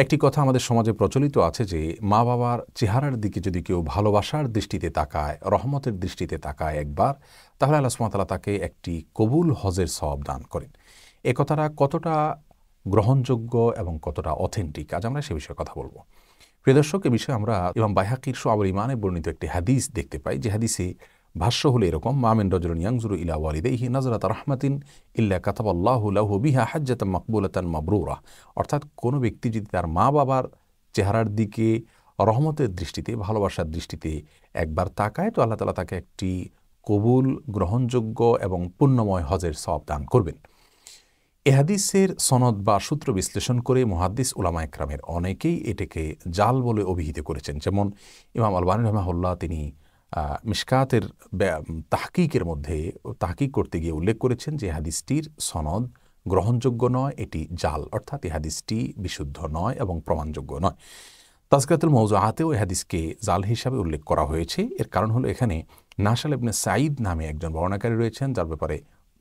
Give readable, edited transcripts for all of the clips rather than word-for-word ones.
একটি কথা আমাদের সমাজে প্রচলিত আছে যে মা বাবার চেহারার দিকে যদি কেউ ভালোবাসার দৃষ্টিতে তাকায়, রহমতের দৃষ্টিতে তাকায় একবার, তাহলে আল্লাহ সুবহানাহু ওয়া তাআলা তাকে একটি কবুল হজের সওয়াব দান করেন। এ কথাটা কতটা গ্রহণযোগ্য এবং কতটা অথেন্টিক, আজ আমরা সে বিষয়ে কথা বলবো। প্রিয় দর্শক, এ বিষয়ে আমরা ইমাম বাইহাকির শুআবুল ঈমানে বর্ণিত একটি হাদিস দেখতে পাই, যে হাদিসে ভাষ্য হলো এরকম: মা মিন রাজুলিন ইয়ানজুরু ইলা ওয়ালিদাইহি নাজরাতা রাহমাতিন ইল্লা কাতাবাল্লাহু লাহু বিহা হাজ্জাতান মাকবুলাতান মাবরুরা। অর্থাৎ কোনো ব্যক্তি যদি তার মা বাবার চেহারার দিকে রহমতের দৃষ্টিতে, ভালোবাসার দৃষ্টিতে একবার তাকায়, তো আল্লাহ তাআলা তাকে একটি কবুল, গ্রহণযোগ্য এবং পুণ্যময় হজের সওয়াব দান করবেন। এ হাদিসের সনদ বা সূত্র বিশ্লেষণ করে মুহাদ্দিস উলামা একরামের অনেকেই এটাকে জাল বলে অভিহিত করেছেন। যেমন ইমাম আলবানী রাহিমাহুল্লাহ, তিনি মিশকাতের তাহকিকের মধ্যে তাহকিক করতে গিয়ে উল্লেখ করেছেন যে হাদিসটির সনদ গ্রহণযোগ্য নয়, এটি জাল, অর্থাৎ এই হাদিসটি বিশুদ্ধ নয় এবং প্রমাণযোগ্য নয়। তাজকিরাতুল মাওজুআতেও এই হাদিসকে জাল হিসাবে উল্লেখ করা হয়েছে। এর কারণ হলো এখানে নাশাল ইবনে সাঈদ নামে একজন বর্ণনাকারী রয়েছেন, যার ব্যাপারে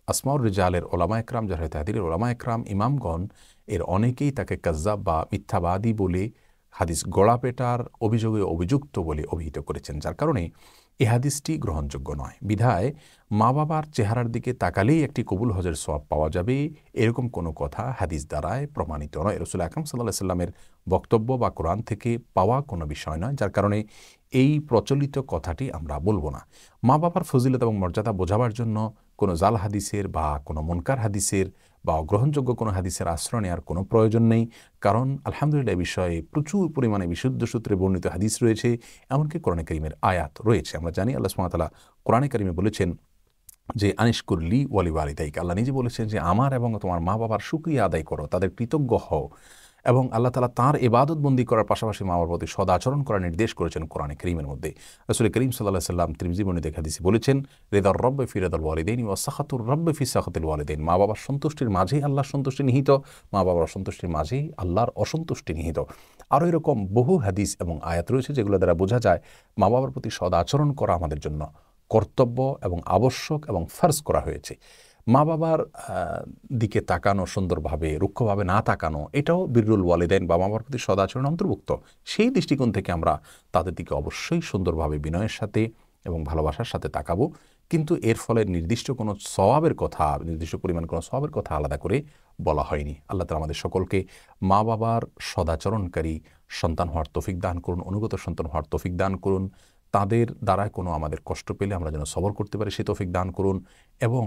আসমাউর রিজালের ওলামা একরাম, জারহে তাহদিলের ওলামা একরাম, ইমামগণ এর অনেকেই তাকে কাজ্জাব বা মিথ্যাবাদী বলে, হাদিস গড়াপেটার অভিযোগে অভিযুক্ত বলে অভিহিত করেছেন, যার কারণে এ হাদিসটি গ্রহণযোগ্য নয়। বিধায় মা বাবার চেহারার দিকে তাকালেই একটি কবুল হজের সওয়াব পাওয়া যাবে, এরকম কোনো কথা হাদিস দ্বারায় প্রমাণিত নয়। রাসূল আকরাম সাল্লাল্লাহু আলাইহি সাল্লামের বক্তব্য বা কোরআন থেকে পাওয়া কোনো বিষয় নয়, যার কারণে এই প্রচলিত কথাটি আমরা বলবো না। মা বাবার ফজিলত এবং মর্যাদা বোঝাবার জন্য কোনো জাল হাদিসের বা কোনো মুনকার হাদিসের বা অগ্রহণযোগ্য কোনো হাদিসের আশ্রয় নেওয়ার কোনো প্রয়োজন নেই। কারণ আলহামদুলিল্লাহ এই বিষয়ে প্রচুর পরিমাণে বিশুদ্ধ সূত্রে বর্ণিত হাদিস রয়েছে, এমনকি কোরআনে কারীমের আয়াত রয়েছে। আমরা জানি আল্লাহ সুবহানাহু ওয়া তাআলা কোরআনে কারীমে বলেছেন যে আনিশকুর লি ওয়ালি ওয়ালিদাইক, আল্লাহ নিজে বলেছেন যে আমার এবং তোমার মা বাবার শুকরিয়া আদায় করো, তাদের কৃতজ্ঞ হও। এবং আল্লাহ তাআলা তাঁর ইবাদত বন্দি করার পাশাপাশি মা বাবার প্রতি সদাচরণ করার নির্দেশ করেছেন কোরআনে কারীমের মধ্যে। রাসূল করিম সাল্লাল্লাহু আলাইহি সাল্লাম তিরমিজি বর্ণিত হাদিসে বলেছেন, রিদার রব্বি ফি রিদাল ওয়ালিদাইনি ওয়া সাখাতুর রব্বি ফি সাখাতিল ওয়ালিদাইন। মা বাবার সন্তুষ্টির মাঝেই আল্লাহর সন্তুষ্টি নিহিত, মা বাবার অসন্তুষ্টির মাঝেই আল্লাহর অসন্তুষ্টি নিহিত। আরও এরকম বহু হাদিস এবং আয়াত রয়েছে যেগুলো দ্বারা বোঝা যায় মা বাবার প্রতি সদাচরণ করা আমাদের জন্য কর্তব্য এবং আবশ্যক এবং ফরজ করা হয়েছে। মা বাবার দিকে তাকানো, সুন্দরভাবে রুক্ষভাবে না তাকানো, এটাও বিররুল ওয়ালিদাইন বা মা বাবার প্রতি সদাচরণ অন্তর্ভুক্ত। সেই দৃষ্টিকোণ থেকে আমরা তাদের দিকে অবশ্যই সুন্দরভাবে বিনয়ের সাথে এবং ভালোবাসার সাথে তাকাবো, কিন্তু এর ফলে নির্দিষ্ট কোনো সওয়াবের কথা, নির্দিষ্ট পরিমাণ কোনো সওয়াবের কথা আলাদা করে বলা হয়নি। আল্লাহ তাআলা আমাদের সকলকে মা বাবার সদাচরণকারী সন্তান হওয়ার তৌফিক দান করুন, অনুগত সন্তান হওয়ার তৌফিক দান করুন। তাদের দ্বারা কোনো আমাদের কষ্ট পেলে আমরা যেন সবর করতে পারি, সে তৌফিক দান করুন। এবং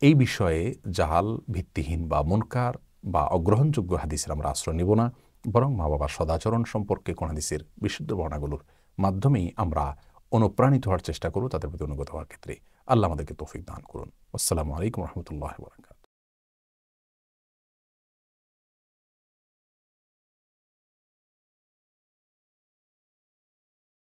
এই বিষয়ে জাহাল, ভিত্তিহীন বা মুনকার বা অগ্রহণযোগ্য হাদিসের আমরা আশ্রয় নেব না, বরং মা বাবার সদাচরণ সম্পর্কে কোন হাদিসের বিশুদ্ধ বর্ণনাগুলোর মাধ্যমেই আমরা অনুপ্রাণিত হওয়ার চেষ্টা করব তাদের প্রতি অনুগত হওয়ার ক্ষেত্রে। আল্লাহ আমাদেরকে তৌফিক দান করুন। আসসালামু আলাইকুম ওয়া রাহমাতুল্লাহি ওয়া বারাকাতুহু।